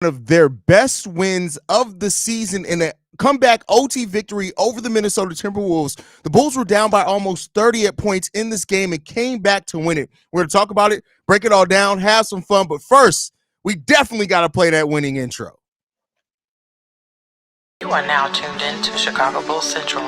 of their best wins of the season in a comeback OT victory over the Minnesota Timberwolves. The Bulls were down by almost 30 at points in this game and came back to win it. We're going to talk about it, break it all down, have some fun. But first, we definitely got to play that winning intro. You are now tuned in to Chicago Bulls Central,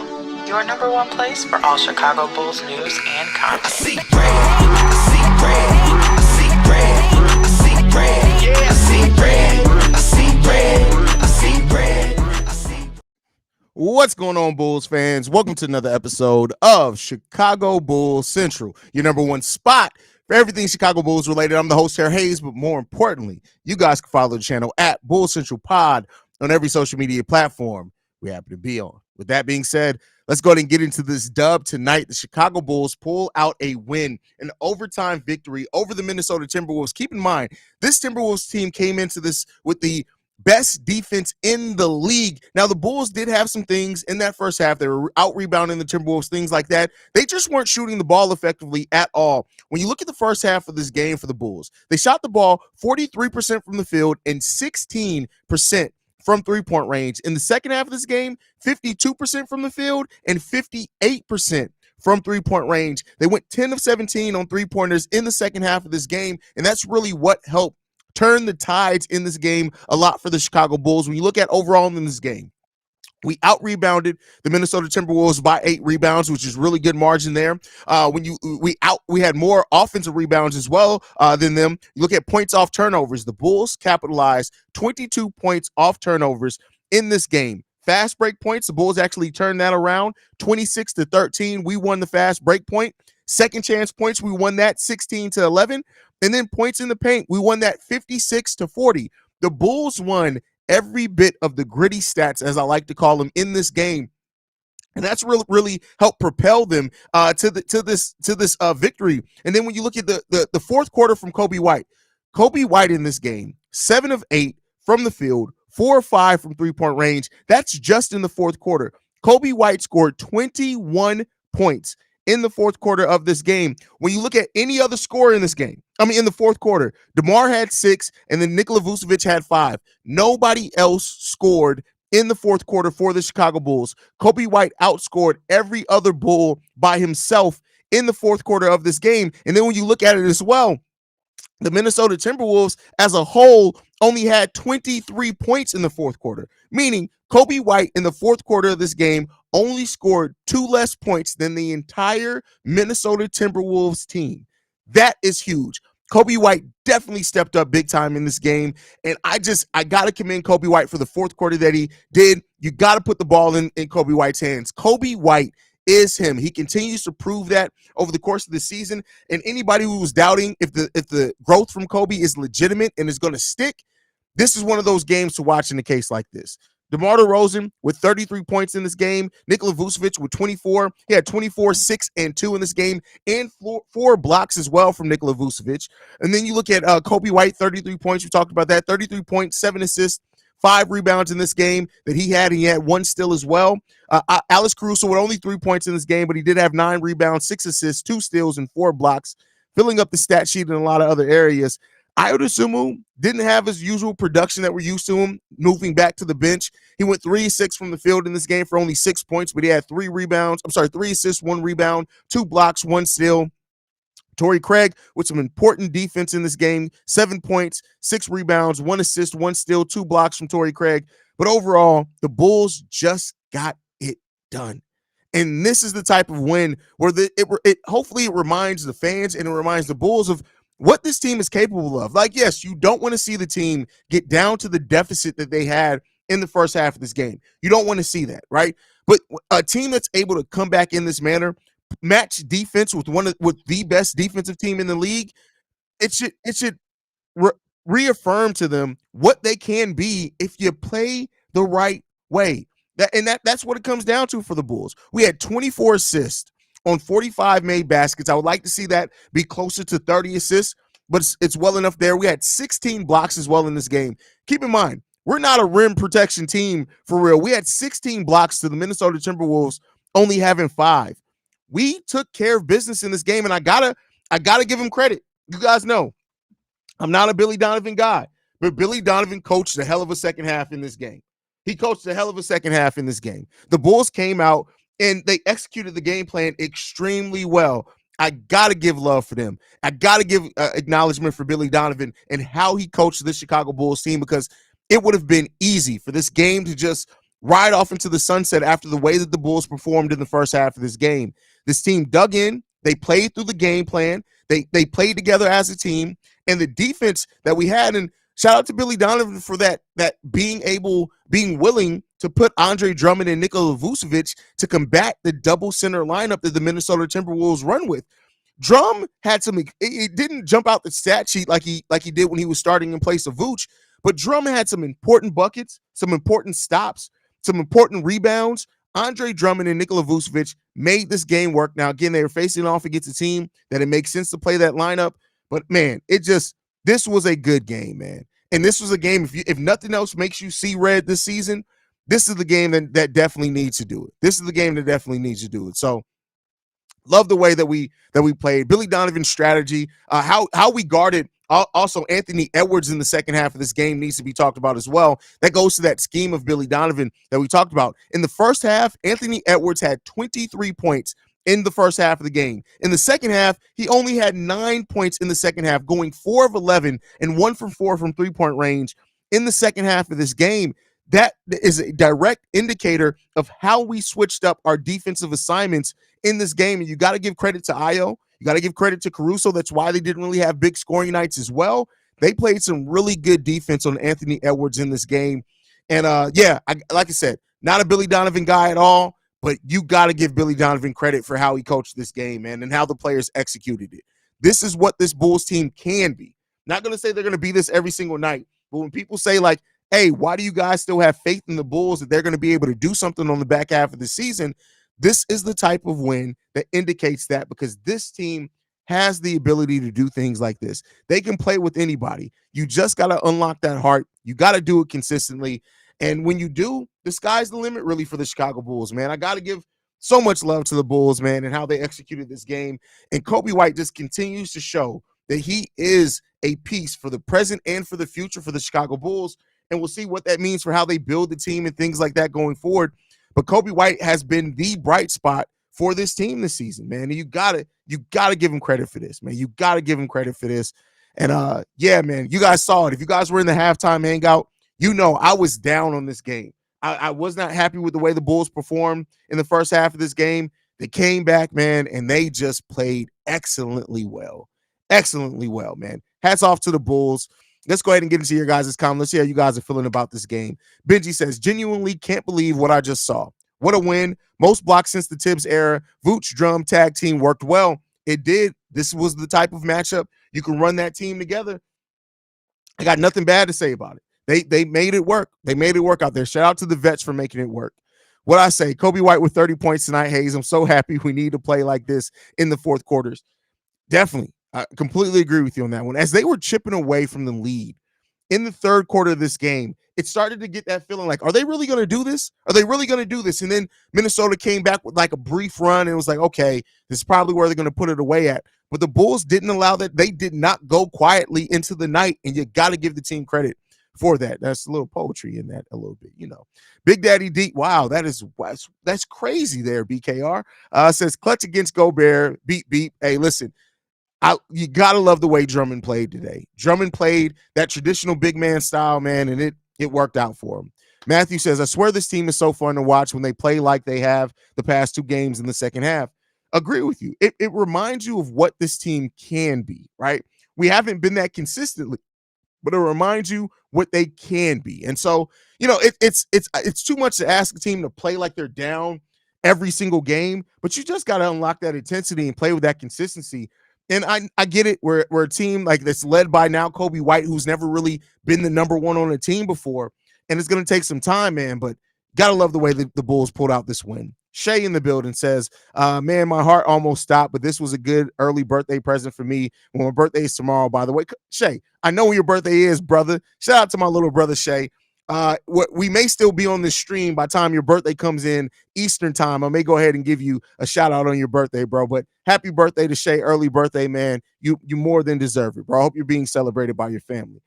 your number one place for all Chicago Bulls news and content. I see red, I see red, I see red, I see red, yeah, I see red, I see red, I see red, I see. What's going on, Bulls fans? Welcome to another episode of Chicago Bulls Central, your number one spot for everything Chicago Bulls related. I'm the host here, Haize, but more importantly, you guys can follow the channel at Bulls Central Pod on every social media platform we happen to be on. With that being said, let's go ahead and get into this dub tonight. The Chicago Bulls pull out a win, an overtime victory over the Minnesota Timberwolves. Keep in mind, this Timberwolves team came into this with the best defense in the league. Now, the Bulls did have some things in that first half. They were out-rebounding the Timberwolves, things like that. They just weren't shooting the ball effectively at all. When you look at the first half of this game for the Bulls, they shot the ball 43% from the field and 16% from three-point range. In the second half of this game, 52% from the field and 58% from three-point range. They went 10 of 17 on three-pointers in the second half of this game, and that's really what helped turn the tides in this game a lot for the Chicago Bulls. When you look at overall in this game, we out-rebounded the Minnesota Timberwolves by 8 rebounds, which is really good margin there. We had more offensive rebounds as well than them. You look at points off turnovers. The Bulls capitalized 22 points off turnovers in this game. Fast break points, the Bulls actually turned that around 26-13. We won the fast break point. Second chance points, we won that 16-11. And then points in the paint, we won that 56-40. The Bulls won every bit of the gritty stats, as I like to call them, in this game, and that's really helped propel them to this victory. And then when you look at the fourth quarter from Coby White in this game, 7 of 8 from the field, 4 of 5 from three-point range. That's just in the fourth quarter. Coby White scored 21 points in the fourth quarter of this game. When you look at any other scorer in this game, in the fourth quarter, DeMar had 6, and then Nikola Vucevic had 5. Nobody else scored in the fourth quarter for the Chicago Bulls. Coby White outscored every other Bull by himself in the fourth quarter of this game. And then when you look at it as well, the Minnesota Timberwolves as a whole only had 23 points in the fourth quarter, meaning Coby White in the fourth quarter of this game only scored 2 less points than the entire Minnesota Timberwolves team. That is huge. Coby White definitely stepped up big time in this game, and I got to commend Coby White for the fourth quarter that he did. You got to put the ball in Coby White's hands. Coby White is him. He continues to prove that over the course of the season, and anybody who was doubting if the growth from Coby is legitimate and is going to stick, this is one of those games to watch in a case like this. DeMar DeRozan with 33 points in this game. Nikola Vucevic with 24. He had 24, 6, and 2 in this game, and 4 blocks as well from Nikola Vucevic. And then you look at Coby White, 33 points. We talked about that. 33 points, 7 assists, 5 rebounds in this game that he had. He had 1 steal as well. Alex Caruso with only 3 points in this game, but he did have 9 rebounds, 6 assists, 2 steals, and 4 blocks, filling up the stat sheet in a lot of other areas. Ayo Dosunmu didn't have his usual production that we're used to him moving back to the bench. He went 3-6 from the field in this game for only 6 points, but he had 3 assists, 1 rebound, 2 blocks, 1 steal. Torrey Craig with some important defense in this game, 7 points, 6 rebounds, 1 assist, 1 steal, 2 blocks from Torrey Craig. But overall, the Bulls just got it done. And this is the type of win where hopefully it reminds the fans and it reminds the Bulls of what this team is capable of. Like, yes, you don't want to see the team get down to the deficit that they had in the first half of this game. You don't want to see that, right? But a team that's able to come back in this manner, match defense with the best defensive team in the league, it should reaffirm to them what they can be if you play the right way. That's what it comes down to for the Bulls. We had 24 assists on 45 made baskets. I would like to see that be closer to 30 assists, but it's well enough there. We had 16 blocks as well in this game. Keep in mind, we're not a rim protection team for real. We had 16 blocks to the Minnesota Timberwolves only having 5. We took care of business in this game, and I gotta give him credit. You guys know I'm not a Billy Donovan guy, but Billy Donovan coached a hell of a second half in this game. He coached a hell of a second half in this game. The Bulls came out and they executed the game plan extremely well. I got to give love for them. I got to give acknowledgement for Billy Donovan and how he coached the Chicago Bulls team, because it would have been easy for this game to just ride off into the sunset after the way that the Bulls performed in the first half of this game. This team dug in. They played through the game plan. They played together as a team. And the defense that we had, and shout out to Billy Donovan for that being willing to put Andre Drummond and Nikola Vucevic to combat the double center lineup that the Minnesota Timberwolves run with. Drum had some, it didn't jump out the stat sheet like he did when he was starting in place of Vooch, but Drum had some important buckets, some important stops, some important rebounds. Andre Drummond and Nikola Vucevic made this game work. Now, again, they were facing off against a team that it makes sense to play that lineup, but man, this was a good game, man. And this was a game, if nothing else makes you see red this season, this is the game that definitely needs to do it. This is the game that definitely needs to do it. So love the way that we played. Billy Donovan's strategy, how we guarded. Also, Anthony Edwards in the second half of this game needs to be talked about as well. That goes to that scheme of Billy Donovan that we talked about. In the first half, Anthony Edwards had 23 points in the first half of the game. In the second half, he only had 9 points in the second half, going 4 of 11 and 1 for 4 from three-point range in the second half of this game. That is a direct indicator of how we switched up our defensive assignments in this game. And you got to give credit to Ayo. You got to give credit to Caruso. That's why they didn't really have big scoring nights as well. They played some really good defense on Anthony Edwards in this game. And like I said, not a Billy Donovan guy at all, but you got to give Billy Donovan credit for how he coached this game, man, and how the players executed it. This is what this Bulls team can be. Not going to say they're going to be this every single night, but when people say like, hey, why do you guys still have faith in the Bulls that they're going to be able to do something on the back half of the season? This is the type of win that indicates that, because this team has the ability to do things like this. They can play with anybody. You just got to unlock that heart. You got to do it consistently. And when you do, the sky's the limit really for the Chicago Bulls, man. I got to give so much love to the Bulls, man, and how they executed this game. And Coby White just continues to show that he is a piece for the present and for the future for the Chicago Bulls. And we'll see what that means for how they build the team and things like that going forward. But Coby White has been the bright spot for this team this season, man. And you gotta give him credit for this, man. You gotta give him credit for this. And yeah, man, you guys saw it. If you guys were in the halftime hangout, you know I was down on this game. I was not happy with the way the Bulls performed in the first half of this game. They came back, man, and they just played excellently well. Excellently well, man. Hats off to the Bulls. Let's go ahead and get into your guys' comments. Let's see how you guys are feeling about this game. Benji says, genuinely can't believe what I just saw. What a win. Most blocks since the Tibbs era. Vooch Drum tag team worked well. It did. This was the type of matchup you can run that team together. I got nothing bad to say about it. They made it work. They made it work out there. Shout out to the vets for making it work. What I say, Coby White with 30 points tonight, Haize. I'm so happy we need to play like this in the fourth quarters. Definitely. I completely agree with you on that one. As they were chipping away from the lead in the third quarter of this game, it started to get that feeling like, are they really going to do this? Are they really going to do this? And then Minnesota came back with like a brief run, and it was like, okay, this is probably where they're going to put it away at. But the Bulls didn't allow that. They did not go quietly into the night, and you got to give the team credit for that. That's a little poetry in that a little bit, you know. Big Daddy D, wow, that's crazy there, BKR. Says clutch against Gobert, beep, beep. Hey, listen, you got to love the way Drummond played today. Drummond played that traditional big man style, man, and it worked out for him. Matthew says, I swear this team is so fun to watch when they play like they have the past two games in the second half. Agree with you. It reminds you of what this team can be, right? We haven't been that consistently, but it reminds you what they can be. And so, you know, it's too much to ask a team to play like they're down every single game, but you just got to unlock that intensity and play with that consistency. And I get it. We're a team like that's led by now Coby White, who's never really been the number one on a team before. And it's going to take some time, man, but got to love the way the Bulls pulled out this win. Shay in the building says, man, my heart almost stopped, but this was a good early birthday present for me. Well, my birthday is tomorrow, by the way. Shay, I know when your birthday is, brother. Shout out to my little brother, Shay. We may still be on this stream by the time your birthday comes in Eastern time. I may go ahead and give you a shout out on your birthday, bro. But happy birthday to Shay. Early birthday, man. You more than deserve it, bro. I hope you're being celebrated by your family.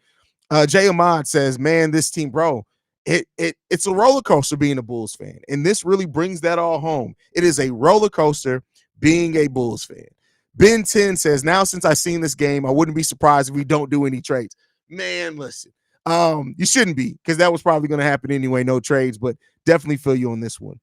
Jay Ahmad says, man, this team, bro, it's a roller coaster being a Bulls fan. And this really brings that all home. It is a roller coaster being a Bulls fan. Ben 10 says, now since I've seen this game, I wouldn't be surprised if we don't do any trades. Man, listen, you shouldn't be, because that was probably going to happen anyway, no trades, but definitely feel you on this one.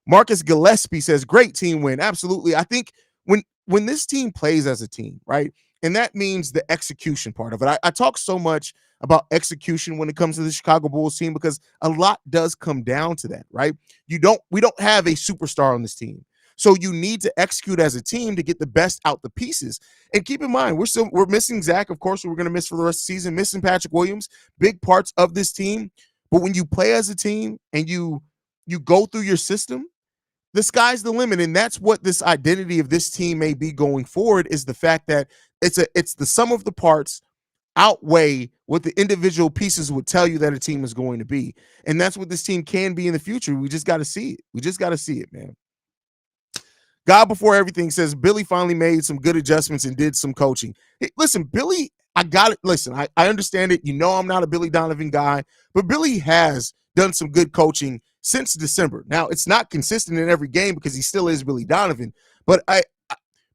Marcus Gillespie says, great team win. Absolutely. I think when this team plays as a team, right? And that means the execution part of it. I talk so much about execution when it comes to the Chicago Bulls team because a lot does come down to that, right? We don't have a superstar on this team. So you need to execute as a team to get the best out the pieces. And keep in mind, we're missing Zach, of course, we're going to miss for the rest of the season, missing Patrick Williams, big parts of this team. But when you play as a team and you go through your system, the sky's the limit. And that's what this identity of this team may be going forward, is the fact that it's the sum of the parts outweigh what the individual pieces would tell you that a team is going to be. And that's what this team can be in the future. We just got to see it. We just got to see it, man. God Before Everything says Billy finally made some good adjustments and did some coaching. Hey, listen, Billy, I got it. Listen, I understand it. You know I'm not a Billy Donovan guy, but Billy has done some good coaching since December. Now, it's not consistent in every game because he still is Billy Donovan, but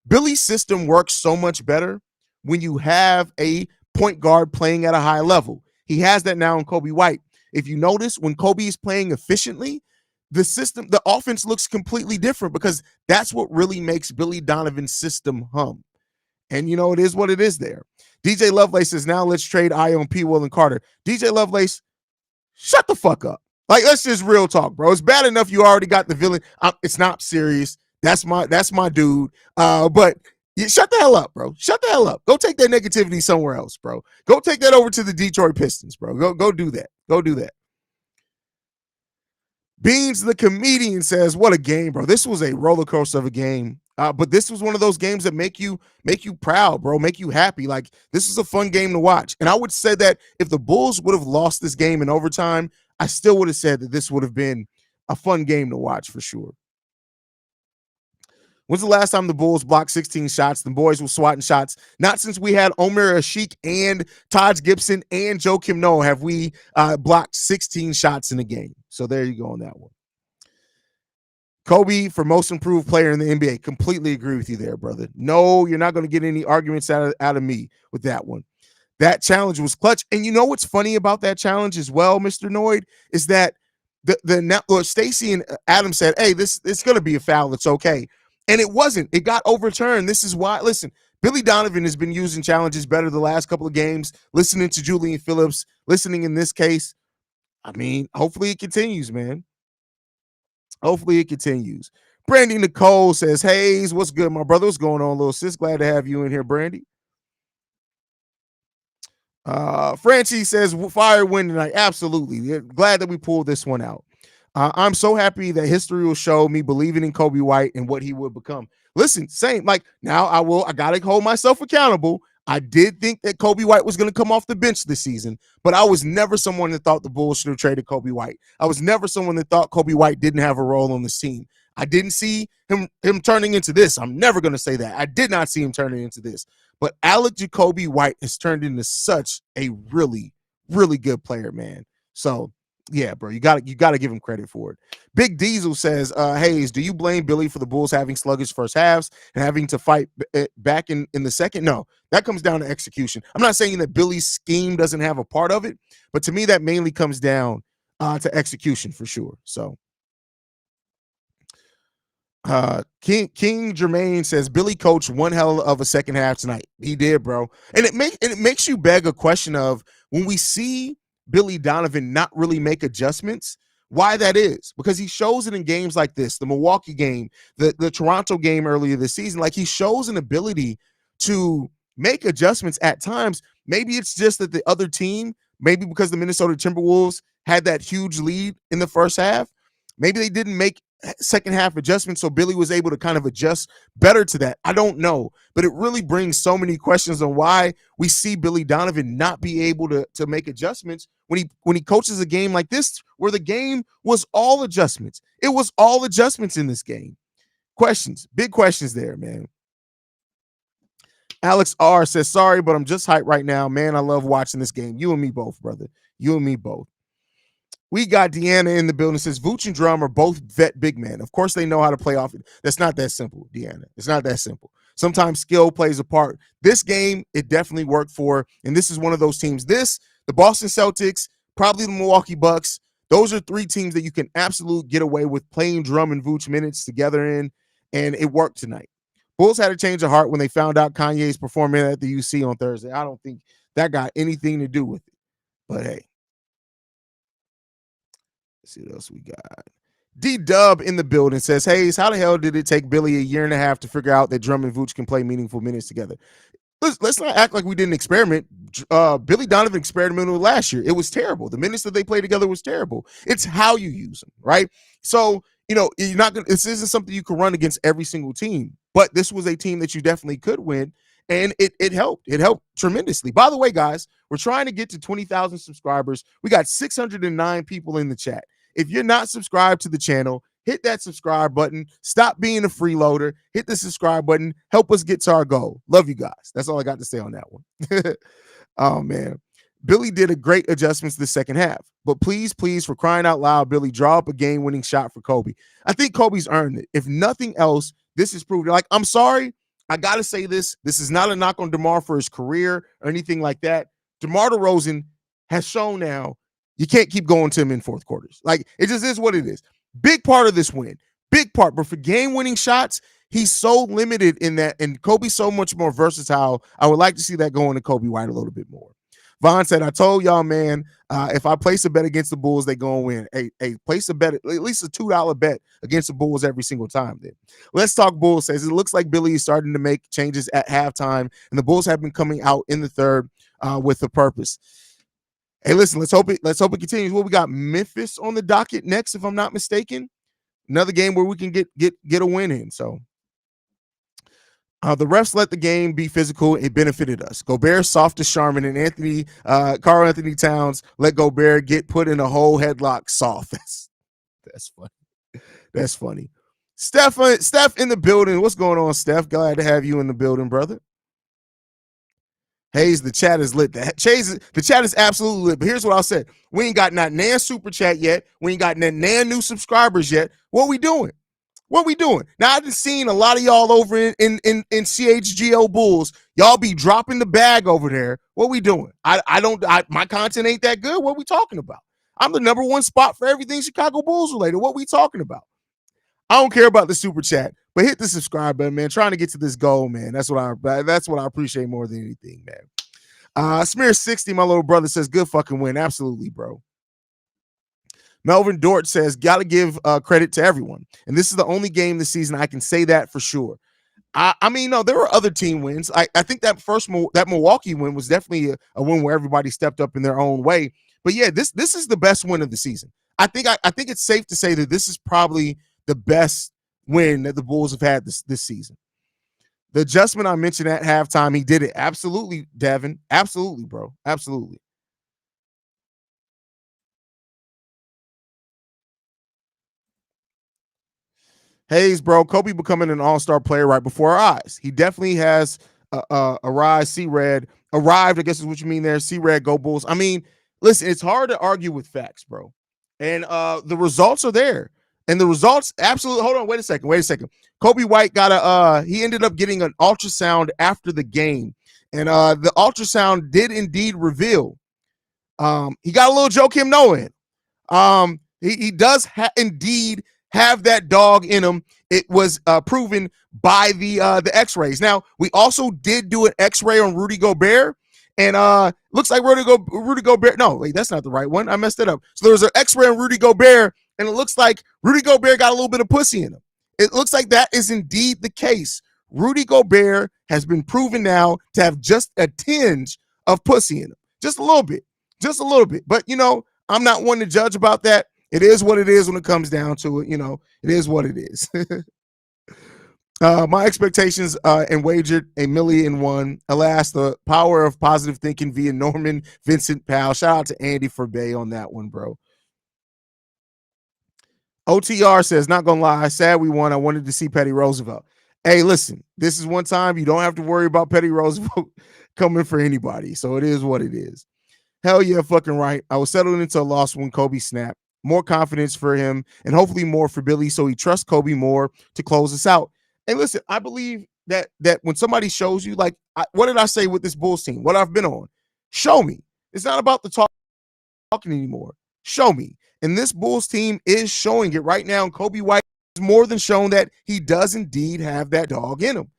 Billy's system works so much better when you have a point guard playing at a high level. He has that now in Coby White. If you notice, when Coby is playing efficiently, the offense looks completely different because that's what really makes Billy Donovan's system hum. And, it is what it is there. DJ Lovelace says, now let's trade Ion P. Will and Carter. DJ Lovelace, shut the fuck up. Like, that's just real talk, bro. It's bad enough you already got the villain. It's not serious. That's my dude. But shut the hell up, bro. Shut the hell up. Go take that negativity somewhere else, bro. Go take that over to the Detroit Pistons, bro. Go do that. Go do that. Beans the comedian says, what a game, bro. This was a roller coaster of a game. But this was one of those games that make you proud, bro, make you happy. Like, this is a fun game to watch. And I would say that if the Bulls would have lost this game in overtime, I still would have said that this would have been a fun game to watch for sure. When's the last time the Bulls blocked 16 shots? The boys were swatting shots. Not since we had Omer Ashik and Taj Gibson and Joakim Noah have we blocked 16 shots in a game. So there you go on that one. Coby for most improved player in the NBA. Completely agree with you there, brother. No, you're not going to get any arguments out of me with that one. That challenge was clutch. And you know what's funny about that challenge as well, Mr. Noid, is that Stacey and Adam said, hey, it's going to be a foul. It's okay. And it wasn't. It got overturned. This is why. Listen, Billy Donovan has been using challenges better the last couple of games, listening to Julian Phillips, listening in this case. I mean, hopefully it continues, man. Hopefully it continues. Brandy Nicole says, Haize, what's good, my brother? What's going on, little sis? Glad to have you in here, Brandy. Francie says, fire win tonight. Absolutely. Glad that we pulled this one out. I'm so happy that history will show me believing in Coby White and what he would become. Listen, same. Like, now I got to hold myself accountable. I did think that Coby White was going to come off the bench this season, but I was never someone that thought the Bulls should have traded Coby White. I was never someone that thought Coby White didn't have a role on this team. I didn't see him turning into this. I'm never going to say that. I did not see him turning into this. But Alec Jacoby White has turned into such a really, really good player, man. So, yeah, bro, you got to give him credit for it. Big Diesel says, Haize, do you blame Billy for the Bulls having sluggish first halves and having to fight back in the second? No, that comes down to execution. I'm not saying that Billy's scheme doesn't have a part of it, but to me, that mainly comes down to execution for sure. So, King Jermaine says Billy coached one hell of a second half tonight. He did, bro. And it makes you beg a question of, when we see Billy Donovan not really make adjustments, why that is. Because he shows it in games like this, the Milwaukee game, the Toronto game earlier this season. Like, he shows an ability to make adjustments at times. Maybe it's just that the other team, maybe because the Minnesota Timberwolves had that huge lead in the first half, maybe they didn't make second half adjustments, so Billy was able to kind of adjust better to that. I don't know, but it really brings so many questions on why we see Billy Donovan not be able to make adjustments when he coaches a game like this, where the game was all adjustments. It was all adjustments in this game. Questions, big questions there, man. Alex R says, sorry, but I'm just hyped right now. Man, I love watching this game. You and me both, brother. You and me both. We got Deanna in the building. Says Vooch and Drum are both vet big men. Of course, they know how to play off it. That's not that simple, Deanna. It's not that simple. Sometimes skill plays a part. This game, it definitely worked for, and this is one of those teams. The Boston Celtics, probably the Milwaukee Bucks. Those are three teams that you can absolutely get away with playing Drum and Vooch minutes together in, and it worked tonight. Bulls had a change of heart when they found out Kanye's performing at the UC on Thursday. I don't think that got anything to do with it. But hey, let's see what else we got. D-Dub in the building says, Haize, how the hell did it take Billy a year and a half to figure out that Drum and Vooch can play meaningful minutes together? Let's not act like we didn't experiment. Billy Donovan experimented last year. It was terrible. The minutes that they played together was terrible. It's how you use them, right? So, you're not gonna. This isn't something you can run against every single team, but this was a team that you definitely could win, and it helped. It helped tremendously. By the way, guys, we're trying to get to 20,000 subscribers. We got 609 people in the chat. If you're not subscribed to the channel, hit that subscribe button. Stop being a freeloader. Hit the subscribe button. Help us get to our goal. Love you guys. That's all I got to say on that one. Oh, man. Billy did a great adjustments the second half. But please, for crying out loud, Billy, draw up a game-winning shot for Coby. I think Kobe's earned it. If nothing else, this is proved. Like, I'm sorry. I got to say this. This is not a knock on DeMar for his career or anything like that. DeMar DeRozan has shown now you can't keep going to him in fourth quarters. Like, it just is what it is. Big part of this win. Big part. But for game-winning shots, he's so limited in that. And Kobe's so much more versatile. I would like to see that going to Coby White a little bit more. Vaughn said, I told y'all, man, if I place a bet against the Bulls, they going to win. Hey, place a bet, at least a $2 bet against the Bulls every single time then. Let's Talk Bulls says, it looks like Billy is starting to make changes at halftime, and the Bulls have been coming out in the third with a purpose. Hey, listen, let's hope it continues. Well, we got Memphis on the docket next, if I'm not mistaken. Another game where we can get a win in. So the refs let the game be physical. It benefited us. Gobert soft to Sharman, and Karl Anthony Towns let Gobert get put in a whole headlock soft. That's funny. That's funny. Steph in the building. What's going on, Steph? Glad to have you in the building, brother. Haize, the chat is lit. The chat is absolutely lit. But here's what I'll say. We ain't got not nan super chat yet. We ain't got nan new subscribers yet. What we doing? Now, I've seen a lot of y'all over in CHGO Bulls. Y'all be dropping the bag over there. What we doing? My content ain't that good. What we talking about? I'm the number one spot for everything Chicago Bulls related. What we talking about? I don't care about the super chat, but hit the subscribe button, man. Trying to get to this goal, man. That's what I appreciate more than anything, man. Smear 60, my little brother, says good fucking win. Absolutely, bro. Melvin Dort says, got to give credit to everyone. And this is the only game this season I can say that for sure. I mean, no, there were other team wins. I think that Milwaukee win was definitely a win where everybody stepped up in their own way. But yeah, this is the best win of the season. I think it's safe to say that this is probably the best win that the Bulls have had this season. The adjustment I mentioned at halftime, he did it. Absolutely, Devin. Absolutely, bro. Absolutely. Haize, bro, Coby becoming an all-star player right before our eyes. He definitely has arrived, I guess is what you mean there. C-Red, go Bulls. I mean, listen, it's hard to argue with facts, bro. And the results are there. And the results, absolutely, hold on, wait a second. Coby White he ended up getting an ultrasound after the game. And the ultrasound did indeed reveal he got a little Joakim Noah in. He does indeed have that dog in him. It was proven by the x-rays. Now, we also did do an x-ray on Rudy Gobert, and looks like Rudy Gobert. No, wait, that's not the right one. I messed it up. So there was an x-ray on Rudy Gobert, and it looks like Rudy Gobert got a little bit of pussy in him. It looks like that is indeed the case. Rudy Gobert has been proven now to have just a tinge of pussy in him. Just a little bit. But, I'm not one to judge about that. It is what it is when it comes down to it. It is what it is. My expectations and wagered $1,000,001. Alas, the power of positive thinking via Norman Vincent Powell. Shout out to Andy for Bay on that one, bro. OTR says, not gonna lie, sad we won. I wanted to see Petty Roosevelt. Hey, listen, this is one time you don't have to worry about Petty Roosevelt coming for anybody. So it is what it is. Hell yeah, fucking right. I was settled into a loss when Coby snapped. More confidence for him and hopefully more for Billy so he trusts Coby more to close us out. And listen, I believe that when somebody shows you, like, what did I say with this Bulls team? What I've been on? Show me. It's not about the talking anymore. Show me. And this Bulls team is showing it right now. And Coby White has more than shown that he does indeed have that dog in him.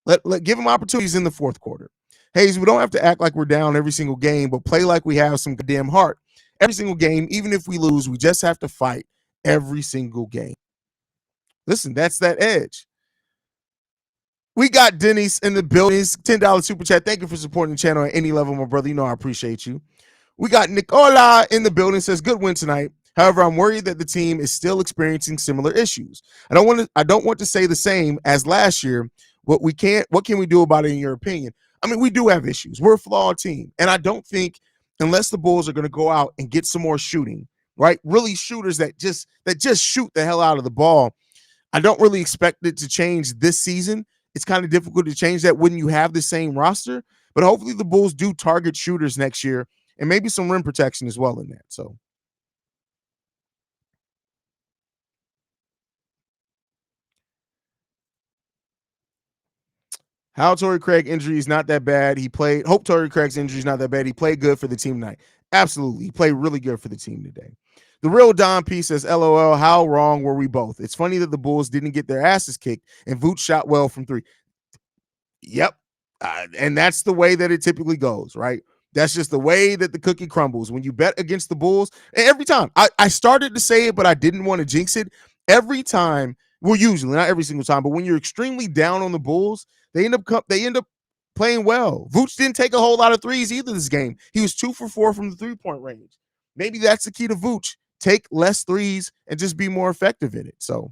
Let give him opportunities in the fourth quarter. Haize, we don't have to act like we're down every single game, but play like we have some goddamn heart. Every single game, even if we lose, we just have to fight every single game. Listen, that's that edge. We got Denny's in the building. $10 super chat. Thank you for supporting the channel at any level, my brother. You know I appreciate you. We got Nicola in the building. Says good win tonight. However, I'm worried that the team is still experiencing similar issues. I don't want to say the same as last year. What can we do about it in your opinion? I mean, we do have issues. We're a flawed team. And I don't think unless the Bulls are going to go out and get some more shooting, right? Really shooters that just shoot the hell out of the ball. I don't really expect it to change this season. It's kind of difficult to change that when you have the same roster, but hopefully the Bulls do target shooters next year and maybe some rim protection as well in that. So how Torrey Craig injury is not that bad. Hope Torrey Craig's injury is not that bad. He played good for the team tonight. Absolutely. He played really good for the team today. The real Don P says, LOL, how wrong were we both? It's funny that the Bulls didn't get their asses kicked and Vooch shot well from three. Yep. And that's the way that it typically goes, right? That's just the way that the cookie crumbles. When you bet against the Bulls, every time I started to say it, but I didn't want to jinx it. Every time, well, usually not every single time, but when you're extremely down on the Bulls, they end up playing well. Vooch didn't take a whole lot of threes either this game. He was 2 for 4 from the 3-point range. Maybe that's the key to Vooch. Take less threes and just be more effective in it. So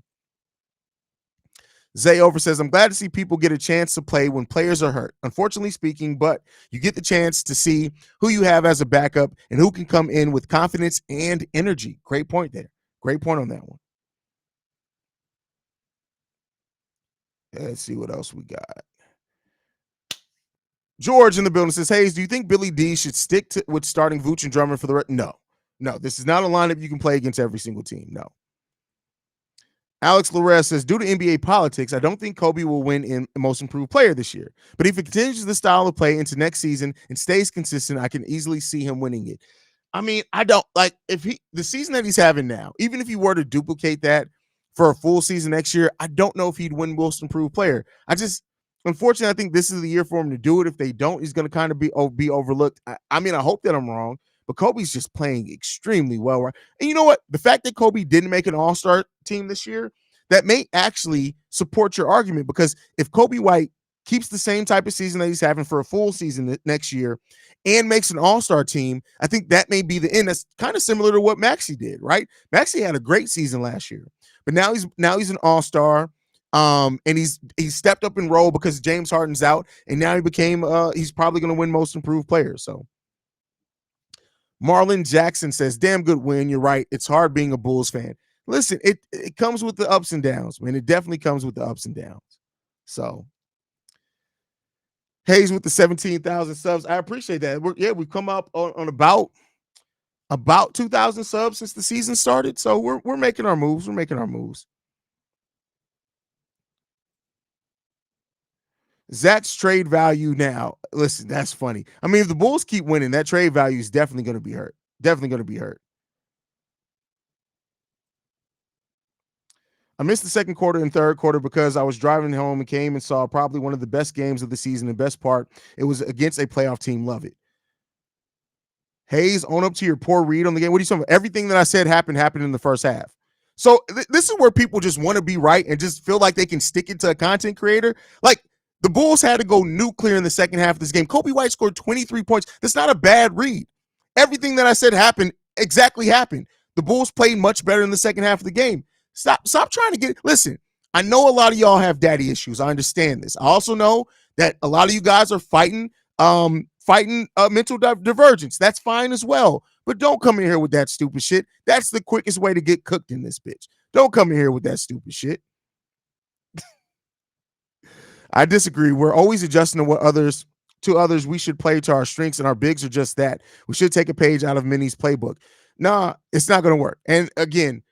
Zay Over says, I'm glad to see people get a chance to play when players are hurt. Unfortunately speaking, but you get the chance to see who you have as a backup and who can come in with confidence and energy. Great point there. Great point on that one. Let's see what else we got. George in the building says, Haize, do you think Billy D should stick with starting Vooch and Drummond for the rest? No. This is not a lineup you can play against every single team. No. Alex Larez says, due to NBA politics, I don't think Coby will win in most improved player this year. But if he continues the style of play into next season and stays consistent, I can easily see him winning it. I mean, I don't like the season that he's having now, even if he were to duplicate that for a full season next year, I don't know if he'd win most improved player. Unfortunately, I think this is the year for him to do it. If they don't, he's going to kind of be overlooked. I mean, I hope that I'm wrong, but Coby's just playing extremely well. Right? And you know what? The fact that Coby didn't make an all-star team this year, that may actually support your argument, because if Coby White keeps the same type of season that he's having for a full season next year and makes an all-star team, I think that may be the end. That's kind of similar to what Maxey did, right? Maxey had a great season last year, but now he's an all-star. And he's stepped up in role because James Harden's out, and now he's probably going to win most improved player. So Marlon Jackson says, damn good win. You're right. It's hard being a Bulls fan. Listen, it comes with the ups and downs, man. It definitely comes with the ups and downs. So Haize with the 17,000 subs. I appreciate that. We've come up on about 2,000 subs since the season started. So we're making our moves. We're making our moves. Zach's trade value now. Listen, that's funny. I mean, if the Bulls keep winning, that trade value is definitely going to be hurt. Definitely going to be hurt. I missed the second quarter and third quarter because I was driving home and came and saw probably one of the best games of the season. The best part, it was against a playoff team. Love it. Haize, own up to your poor read on the game. What are you talking about? Everything that I said happened in the first half. So this is where people just want to be right and just feel like they can stick it to a content creator. Like, the Bulls had to go nuclear in the second half of this game. Coby White scored 23 points. That's not a bad read. Everything that I said exactly happened. The Bulls played much better in the second half of the game. Stop trying to get it. Listen, I know a lot of y'all have daddy issues. I understand this. I also know that a lot of you guys are fighting mental divergence. That's fine as well. But don't come in here with that stupid shit. That's the quickest way to get cooked in this bitch. Don't come in here with that stupid shit. I disagree. We're always adjusting to others. We should play to our strengths, and our bigs are just that. We should take a page out of Minnie's playbook. Nah, it's not going to work. And again,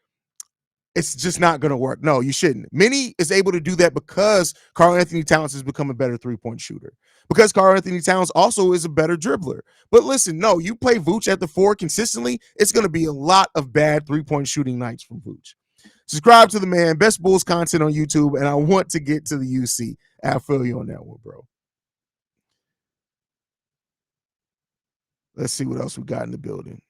it's just not going to work. No, you shouldn't. Minnie is able to do that because Karl Anthony Towns has become a better three-point shooter. Because Karl Anthony Towns also is a better dribbler. But listen, no, you play Vooch at the 4 consistently, it's going to be a lot of bad three-point shooting nights from Vooch. Subscribe to the man, best Bulls content on YouTube, and I want to get to the UC. I feel you on that one, bro. Let's see what else we got in the building.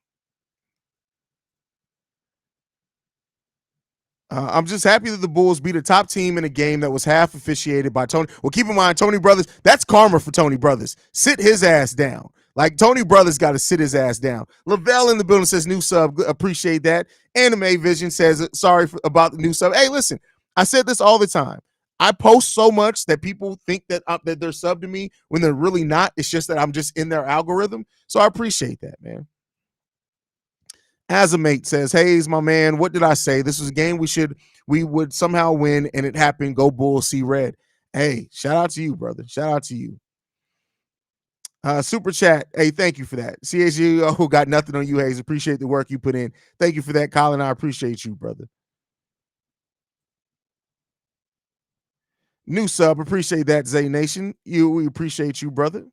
I'm just happy that the Bulls beat a top team in a game that was half officiated by Tony. Well, keep in mind, Tony Brothers, that's karma for Tony Brothers. Sit his ass down. Like, Tony Brothers got to sit his ass down. Lavelle in the building says, new sub, appreciate that. Anime Vision says, sorry about the new sub. Hey, listen, I said this all the time. I post so much that people think that they're sub to me when they're really not. It's just that I'm just in their algorithm. So I appreciate that, man. As a mate says, Haize, my man, what did I say? This was a game we would somehow win, and it happened. Go Bulls, see red. Hey, shout out to you, brother. Shout out to you. Super chat. Hey, thank you for that. CHGO got nothing on you, Haize. Appreciate the work you put in. Thank you for that, Colin. I appreciate you, brother. New sub. Appreciate that, Zay Nation. We appreciate you, brother.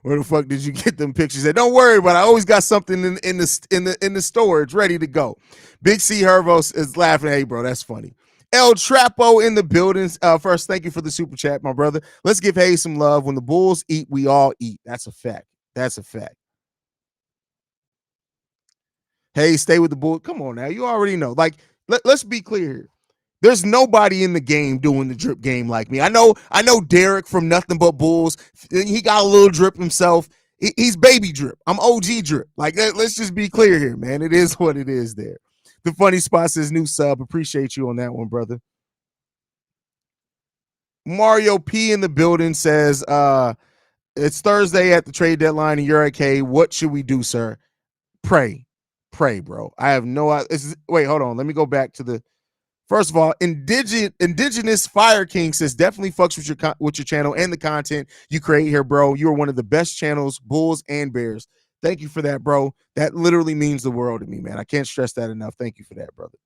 Where the fuck did you get them pictures at? Don't worry about it. I always got something in the storage ready to go. Big C Hervos is laughing. Hey, bro, that's funny. El Trapo in the buildings. First, thank you for the super chat, my brother. Let's give Haize some love. When the Bulls eat, we all eat. That's a fact. That's a fact. Hey, stay with the Bulls. Come on now. You already know. Like, let's be clear here. There's nobody in the game doing the drip game like me. I know Derek from Nothing But Bulls. He got a little drip himself. He's baby drip. I'm OG drip. Like, let's just be clear here, man. It is what it is there. The funny spot says new sub. Appreciate you on that one, brother. Mario P in the building says, it's Thursday at the trade deadline and you're okay. What should we do, sir? Pray, bro. I have no idea. Wait, hold on. Let me go back to the. First of all, Indigenous Fire King says definitely fucks with your channel and the content you create here, bro. You are one of the best channels, Bulls and Bears. Thank you for that, bro. That literally means the world to me, man. I can't stress that enough. Thank you for that, brother.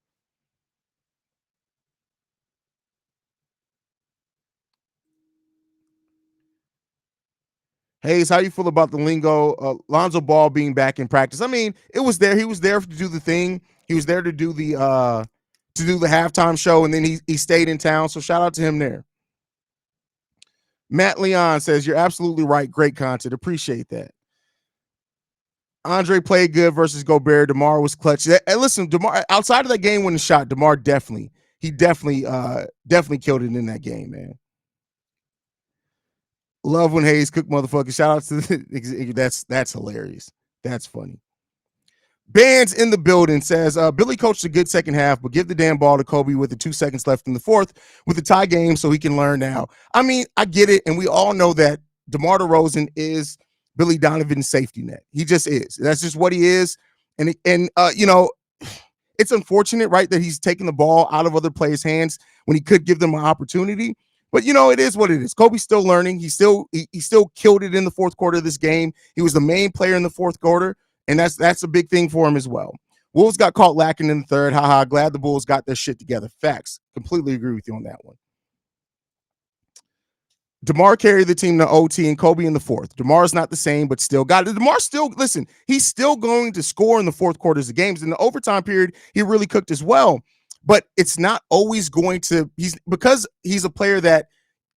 Haize, how you feel about the lingo? Lonzo Ball being back in practice. I mean, it was there. He was there to do the thing. He was there to do the halftime show, and then he stayed in town. So shout out to him there. Matt Leon says, you're absolutely right. Great content. Appreciate that. Andre played good versus Gobert. DeMar was clutch. And listen, DeMar, outside of that game winning shot, DeMar definitely killed it in that game, man. Love when Haize cook motherfucker. Shout out to that's hilarious. That's funny. Bands in the building says Billy coached a good second half, but give the damn ball to Coby with the 2 seconds left in the fourth with the tie game so he can learn now. I mean, I get it, and we all know that DeMar DeRozan is Billy Donovan's safety net. He just is. That's just what he is. And you know, it's unfortunate, right, that he's taking the ball out of other players' hands when he could give them an opportunity. But, you know, it is what it is. Coby's still learning. He still killed it in the fourth quarter of this game. He was the main player in the fourth quarter, and that's a big thing for him as well. Wolves got caught lacking in the third. Haha, glad the Bulls got their shit together. Facts. Completely agree with you on that one. DeMar carried the team to OT and Coby in the fourth. DeMar's not the same, but still got it. DeMar still, listen, he's still going to score in the fourth quarters of games. In the overtime period, he really cooked as well. But it's not always going to, because he's a player that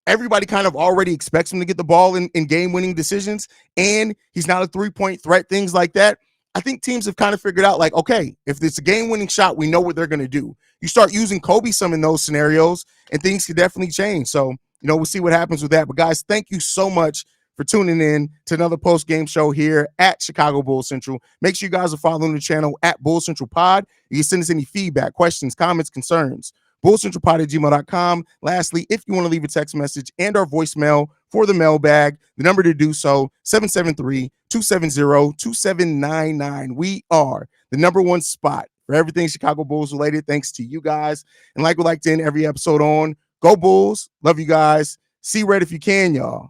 everybody kind of already expects him to get the ball in game-winning decisions, and he's not a three-point threat, things like that. I think teams have kind of figured out, like, okay, if it's a game-winning shot, we know what they're going to do. You start using Coby some in those scenarios, and things could definitely change. So, you know, we'll see what happens with that. But, guys, thank you so much for tuning in to another post-game show here at Chicago Bulls Central. Make sure you guys are following the channel at Bulls Central Pod. You can send us any feedback, questions, comments, concerns. BullsCentralPod@gmail.com. Lastly, if you want to leave a text message and our voicemail for the mailbag, the number to do so, 773-270-2799. We are the number one spot for everything Chicago Bulls related, thanks to you guys. And like we like to end every episode on, go Bulls. Love you guys. See red if you can, y'all.